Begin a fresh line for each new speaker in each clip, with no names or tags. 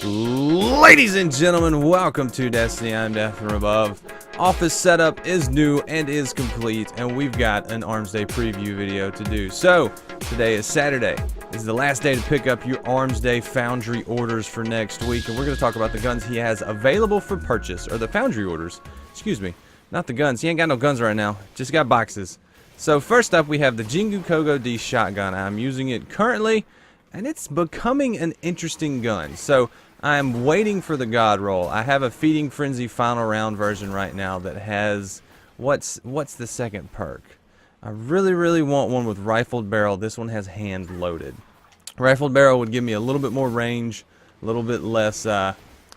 Ladies and gentlemen, welcome to Destiny. I'm Death from Above. Office setup is new and is complete, and we've got an Armsday preview video to do. So, today is Saturday. This is the last day to pick up your Armsday Foundry orders for next week, and we're going to talk about the guns he has available for purchase, or the Foundry orders. Excuse me, not the guns. He ain't got no guns right now, just got boxes. So, first up, we have the Jingu Kogo D shotgun. I'm using it currently, and it's becoming an interesting gun. So, I'm waiting for the God roll. I have a Feeding Frenzy final round version right now that has, what's the second perk? I really want one with rifled barrel. This one has hand loaded. Rifled barrel would give me a little bit more range, a little bit less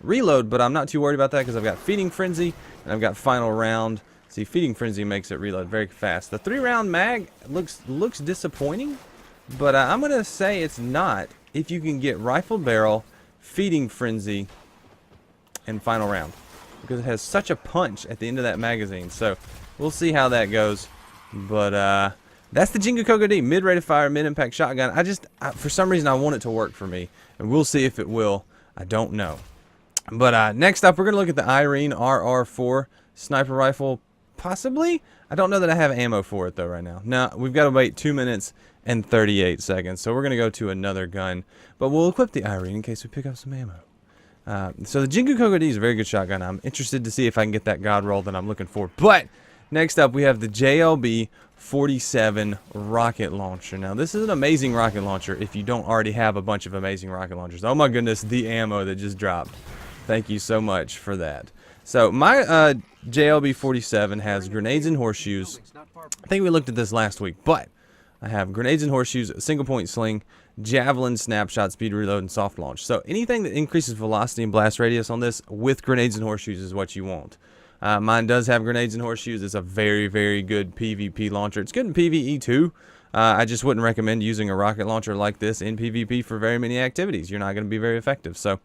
reload, but I'm not too worried about that because I've got Feeding Frenzy and I've got final round. See, Feeding Frenzy makes it reload very fast. The 3-round mag looks disappointing, but I'm going to say it's not if you can get rifled barrel, Feeding Frenzy, and final round, because it has such a punch at the end of that magazine. So we'll see how that goes. But that's the Jingu Kogo D mid-rate of fire, mid-impact shotgun. For some reason I want it to work for me, and we'll see if it will. I don't know. But next up, we're gonna look at the Irene RR4 sniper rifle. Possibly. I don't know that I have ammo for it though right now. Now we've got to wait 2 minutes and 38 seconds, so we're going to go to another gun, but we'll equip the Irene in case we pick up some ammo. So the Jingu Kogo D is a very good shotgun. I'm interested to see if I can get that God roll that I'm looking for. But next up, we have the JLB-47 rocket launcher. Now this is an amazing rocket launcher if you don't already have a bunch of amazing rocket launchers. Oh my goodness, the ammo that just dropped. Thank you so much for that. So my JLB-47 has grenades and horseshoes. I think we looked at this last week, but I have grenades and horseshoes, single point sling, javelin, snapshot, speed reload, and soft launch. So anything that increases velocity and blast radius on this with grenades and horseshoes is what you want. Mine does have grenades and horseshoes. It's a very good PvP launcher. It's good in PvE too. I just wouldn't recommend using a rocket launcher like this in PvP for very many activities. You're not going to be very effective. So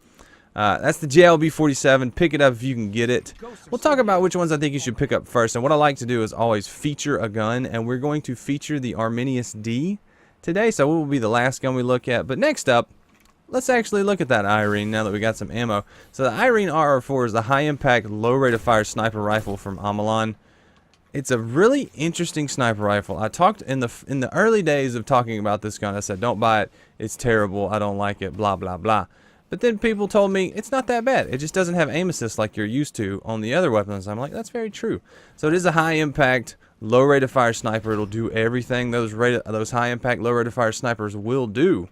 that's the JLB-47. Pick it up if you can get it. We'll talk about which ones I think you should pick up first. And what I like to do is always feature a gun. And we're going to feature the Arminius-D today. So it will be the last gun we look at. But next up, let's actually look at that Irene now that we got some ammo. So the Irene RR4 is the high-impact, low-rate-of-fire sniper rifle from Omolon. It's a really interesting sniper rifle. I talked in the early days of talking about this gun. I said, don't buy it. It's terrible. I don't like it. Blah, blah, blah. But then people told me it's not that bad. It just doesn't have aim assist like you're used to on the other weapons. I'm like, that's very true. So it is a high impact, low rate of fire sniper. It'll do everything those high impact, low rate of fire snipers will do.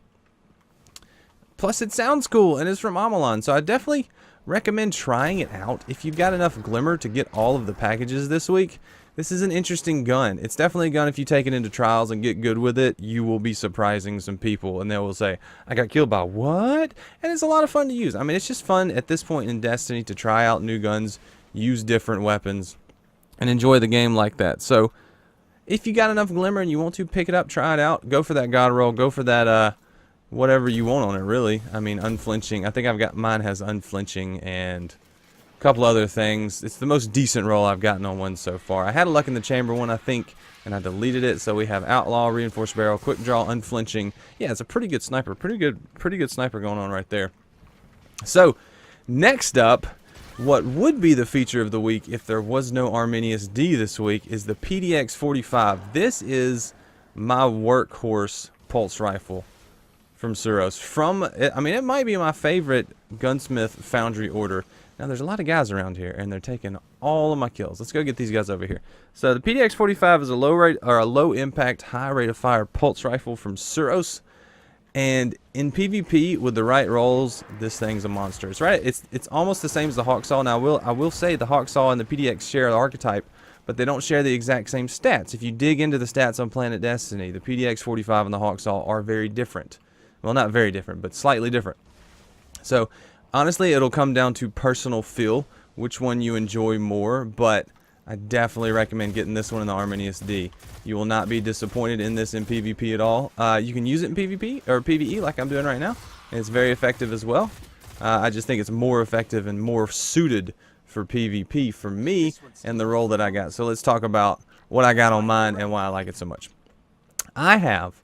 Plus it sounds cool and it's from Omolon. So I definitely recommend trying it out. If you've got enough glimmer to get all of the packages this week, this is an interesting gun. It's definitely a gun if you take it into trials and get good with it, you will be surprising some people and they will say, I got killed by what? And it's a lot of fun to use. I mean, it's just fun at this point in Destiny to try out new guns, use different weapons, and enjoy the game like that. So, if you got enough glimmer and you want to pick it up, try it out, go for that God roll, go for that, whatever you want on it, really. I mean, unflinching. I think mine has unflinching and couple other things. It's the most decent roll I've gotten on one so far. I had a luck in the chamber one, I think, and I deleted it. So we have outlaw, reinforced barrel, quick draw, unflinching. Yeah, it's a pretty good sniper. Pretty good sniper going on right there. So next up, what would be the feature of the week if there was no Arminius-D this week is the PDX-45. This is my workhorse pulse rifle from Suros. I mean, it might be my favorite gunsmith foundry order. Now, there's a lot of guys around here, and they're taking all of my kills. Let's go get these guys over here. So, the PDX-45 is a low impact, high rate of fire pulse rifle from Suros. And in PvP, with the right rolls, this thing's a monster. It's right. It's almost the same as the Hawksaw. Now, I will say the Hawksaw and the PDX share the archetype, but they don't share the exact same stats. If you dig into the stats on Planet Destiny, the PDX-45 and the Hawksaw are very different. Well, not very different, but slightly different. So, honestly, it'll come down to personal feel, which one you enjoy more, but I definitely recommend getting this one in the Arminius-D. You will not be disappointed in this in PvP at all. You can use it in PvP, or PvE like I'm doing right now, and it's very effective as well. I just think it's more effective and more suited for PvP for me and the role that I got. So let's talk about what I got on mine and why I like it so much. I have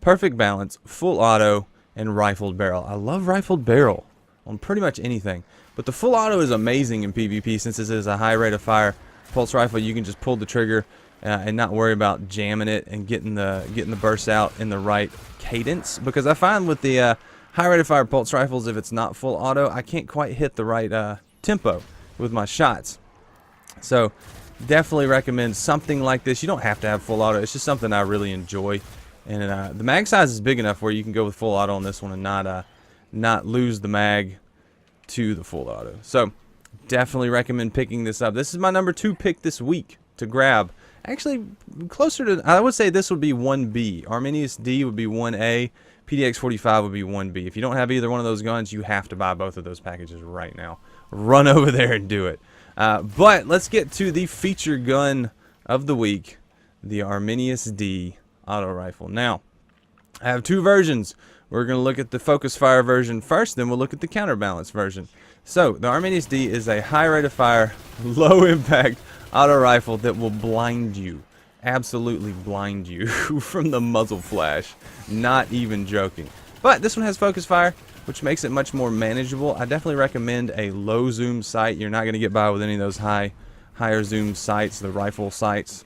perfect balance, full auto, and rifled barrel. I love rifled barrel on pretty much anything. But the full auto is amazing in PvP since this is a high rate of fire pulse rifle. You can just pull the trigger and not worry about jamming it and getting the bursts out in the right cadence. Because I find with the high rate of fire pulse rifles, if it's not full auto, I can't quite hit the right tempo with my shots. So definitely recommend something like this. You don't have to have full auto. It's just something I really enjoy. And the mag size is big enough where you can go with full auto on this one and not lose the mag to the full auto. So definitely recommend picking this up. This is my number 2 pick this week to grab. Actually, closer to, I would say this would be 1B. Arminius-D would be 1A. PDX-45 would be 1B. If you don't have either one of those guns, you have to buy both of those packages right now. Run over there and do it. But let's get to the feature gun of the week, the Arminius-D auto rifle. Now, I have 2 versions. We're going to look at the focus fire version first, then we'll look at the counterbalance version. So, the Arminius-D is a high rate of fire, low impact auto rifle that will blind you. Absolutely blind you from the muzzle flash. Not even joking. But this one has focus fire, which makes it much more manageable. I definitely recommend a low zoom sight. You're not going to get by with any of those higher zoom sights, the rifle sights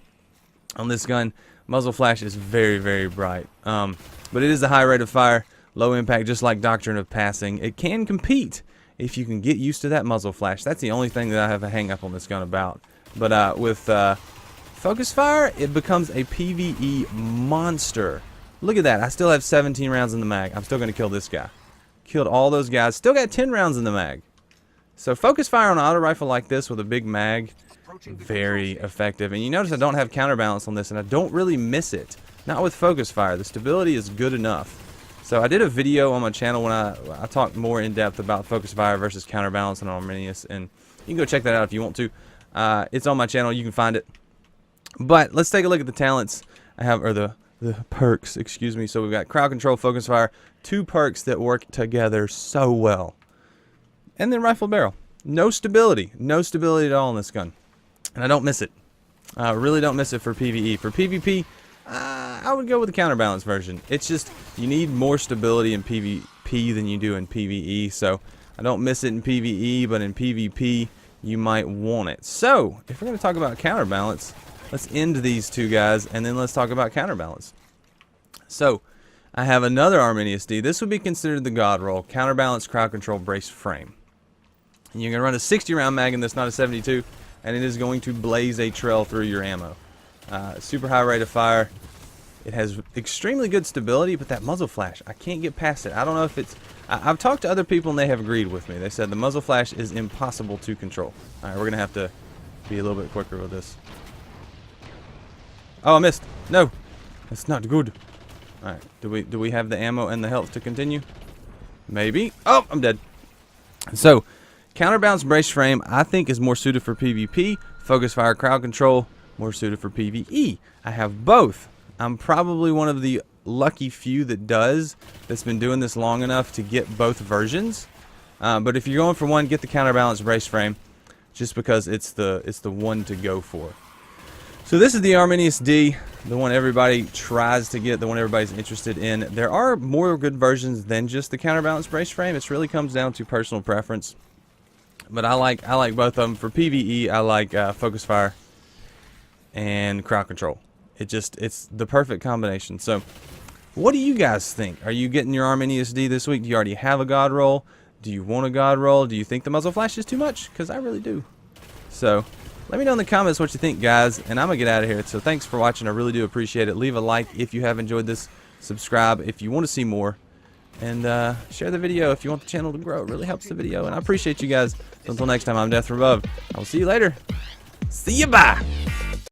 on this gun. Muzzle flash is very, very bright. But it is a high rate of fire, low impact, just like Doctrine of Passing. It can compete if you can get used to that muzzle flash. That's the only thing that I have a hang up on this gun about. But with focus fire, it becomes a PvE monster. Look at that. I still have 17 rounds in the mag. I'm still going to kill this guy. Killed all those guys. Still got 10 rounds in the mag. So focus fire on an auto rifle like this with a big mag, very effective. And you notice I don't have counterbalance on this, and I don't really miss it. Not with focus fire. The stability is good enough. So I did a video on my channel when I talked more in depth about focus fire versus counterbalance on Arminius, and you can go check that out if you want to. It's on my channel. You can find it. But let's take a look at the talents I have, or the perks, excuse me. So we've got crowd control, focus fire, 2 perks that work together so well. And then rifle barrel. No stability at all in this gun. And I don't miss it. I really don't miss it for PvE. For PvP, I would go with the counterbalance version. It's just, you need more stability in PvP than you do in PvE. So I don't miss it in PvE, but in PvP, you might want it. So, if we're going to talk about counterbalance, let's end these 2 guys, and then let's talk about counterbalance. So, I have another Arminius-D. This would be considered the God roll, counterbalance, crowd control, brace frame. And you're going to run a 60 round mag in this, not a 72, and it is going to blaze a trail through your ammo. Super high rate of fire. It has extremely good stability, but that muzzle flash, I can't get past it. I don't know if it's... I've talked to other people and they have agreed with me. They said the muzzle flash is impossible to control. Alright, we're going to have to be a little bit quicker with this. Oh, I missed. No. That's not good. Alright, do we have the ammo and the health to continue? Maybe. Oh, I'm dead. So, counterbalance brace frame, I think, is more suited for PvP. Focus fire crowd control, more suited for PvE. I have both. I'm probably one of the lucky few that's been doing this long enough to get both versions. But if you're going for one, get the counterbalance brace frame, just because it's the one to go for. So this is the Arminius-D, the one everybody tries to get, the one everybody's interested in. There are more good versions than just the counterbalance brace frame. It really comes down to personal preference. But I like both of them. For PvE, I like focus fire and crowd control. It's the perfect combination. So, what do you guys think? Are you getting your Arminius-D this week? Do you already have a God roll? Do you want a God roll? Do you think the muzzle flash is too much? Because I really do. So, let me know in the comments what you think, guys. And I'm going to get out of here. So, thanks for watching. I really do appreciate it. Leave a like if you have enjoyed this. Subscribe if you want to see more. And share the video if you want the channel to grow. It really helps the video. And I appreciate you guys. So until next time, I'm Death from Above. I will see you later. See you, bye.